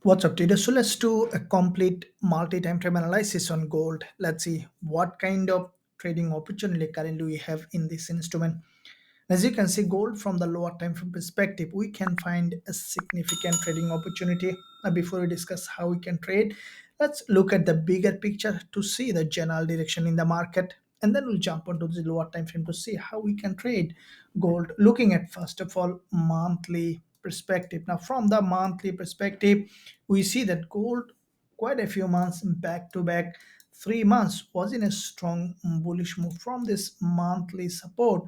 What's up, today? So let's do a complete multi-time frame analysis on gold. Let's see what kind of trading opportunity currently we have in this instrument. As you can see, gold from the lower time frame perspective, we can find a significant trading opportunity. Before we discuss how we can trade, let's look at the bigger picture to see the general direction in the market, and then we'll jump onto the lower time frame to see how we can trade gold. Looking at first of all monthly perspective. Now, from the monthly perspective, we see that gold quite a few months back to back 3 months was in a strong bullish move. From this monthly support,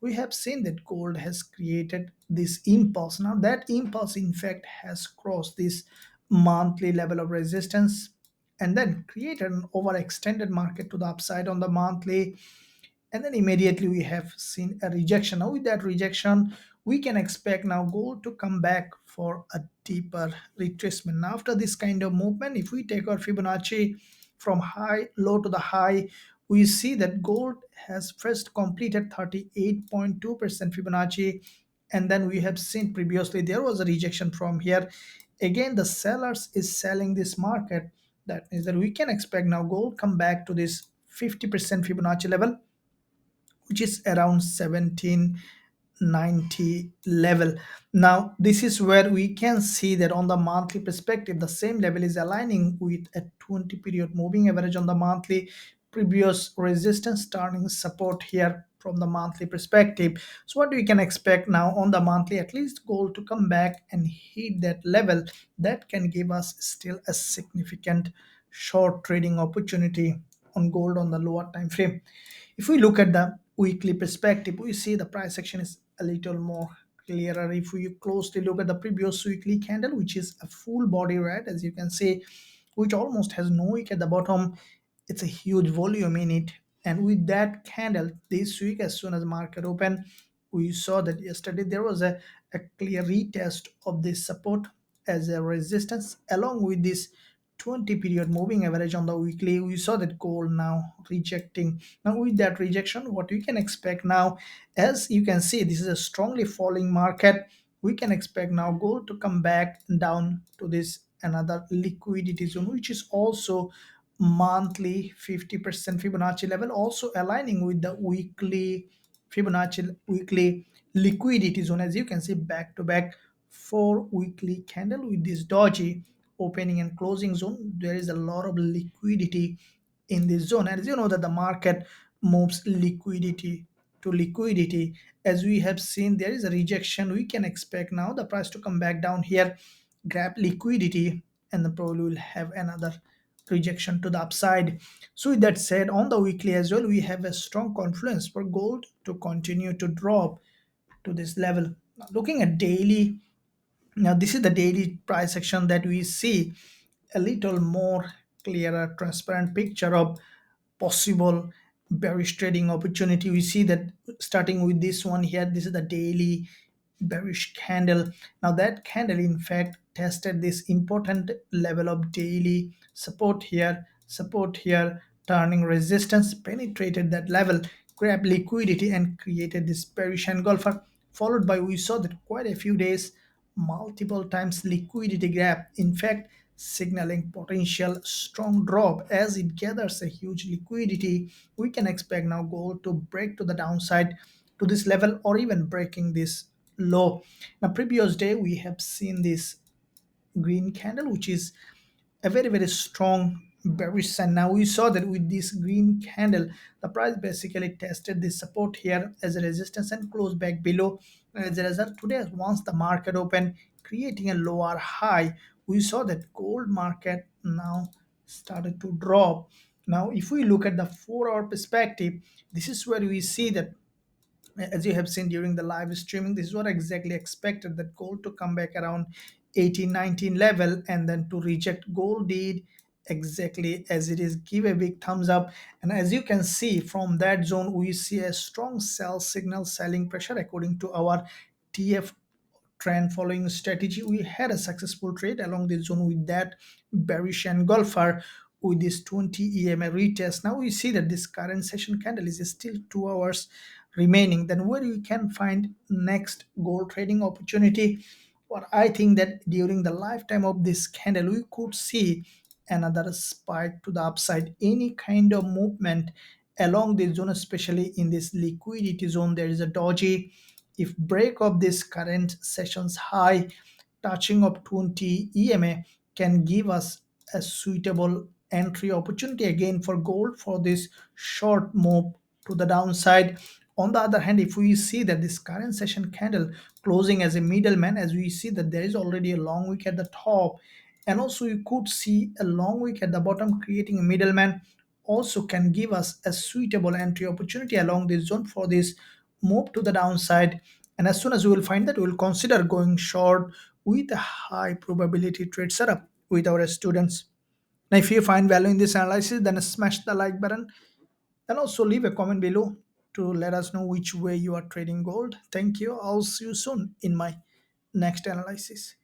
we have seen that gold has created this impulse. Now, that impulse, in fact, has crossed this monthly level of resistance and then created an overextended market to the upside on the monthly. And then immediately we have seen a rejection. Now, with that rejection, we can expect now gold to come back for a deeper retracement. Now, after this kind of movement, if we take our Fibonacci from high low to the high, we see that gold has first completed 38.2% Fibonacci, and then we have seen previously there was a rejection from here. Again, the sellers is selling this market. That means that we can expect now gold come back to this 50% Fibonacci level, which is around 1790 level. Now, this is where we can see that on the monthly perspective, the same level is aligning with a 20 period moving average on the monthly, previous resistance turning support here from the monthly perspective. So what we can expect now on the monthly, at least gold to come back and hit that level, that can give us still a significant short trading opportunity on gold on the lower time frame. If we look at the weekly perspective, we see the price action is a little more clearer. If we closely look at the previous weekly candle, which is a full body red, as you can see, which almost has no wick at the bottom, it's a huge volume in it. And with that candle this week, as soon as market open, we saw that yesterday there was a clear retest of this support as a resistance along with this 20 period moving average on the weekly. We saw that gold now rejecting. Now, with that rejection, what we can expect now, as you can see, this is a strongly falling market. We can expect now gold to come back down to this another liquidity zone, which is also monthly 50% Fibonacci level, also aligning with the weekly Fibonacci weekly liquidity zone. As you can see, back to back 4 weekly candle with this doji opening and closing zone, there is a lot of liquidity in this zone. And as you know that the market moves liquidity to liquidity, as we have seen there is a rejection, we can expect now the price to come back down here, grab liquidity, and then probably will have another rejection to the upside. So with that said, on the weekly as well, we have a strong confluence for gold to continue to drop to this level. Now, looking at daily, now this is the daily price action that we see a little more clearer, transparent picture of possible bearish trading opportunity. We see that starting with this one here, this is the daily bearish candle. Now that candle in fact tested this important level of daily support here, turning resistance, penetrated that level, grabbed liquidity and created this bearish engulfer, followed by we saw that quite a few days multiple times liquidity grab, in fact signaling potential strong drop. As it gathers a huge liquidity, we can expect now gold to break to the downside to this level or even breaking this low. Now, previous day we have seen this green candle, which is a very strong bearish sign. Now we saw that with this green candle, the price basically tested this support here as a resistance and closed back below. As a result, today once the market opened, creating a lower high, we saw that gold market now started to drop. Now, if we look at the 4 hour perspective, this is where we see that, as you have seen during the live streaming, this is what exactly expected, that gold to come back around 1819 level and then to reject. Gold did exactly as it is, give a big thumbs up, and as you can see from that zone we see a strong sell signal, selling pressure according to our TF trend following strategy. We had a successful trade along this zone with that bearish engulfer with this 20 EMA retest. Now we see that this current session candle is still 2 hours remaining. Then where you can find next gold trading opportunity, But I think that during the lifetime of this candle, we could see another spike to the upside. Any kind of movement along this zone, especially in this liquidity zone, there is a doji. If break of this current session's high, touching of 20 EMA can give us a suitable entry opportunity again for gold for this short move to the downside. On the other hand, if we see that this current session candle closing as a middleman, as we see that there is already a long wick at the top, and also you could see a long wick at the bottom creating a middleman, also can give us a suitable entry opportunity along this zone for this move to the downside. And as soon as we will find that, we will consider going short with a high probability trade setup with our students. Now, if you find value in this analysis, then smash the like button and also leave a comment below to let us know which way you are trading gold. Thank you. I'll see you soon in my next analysis.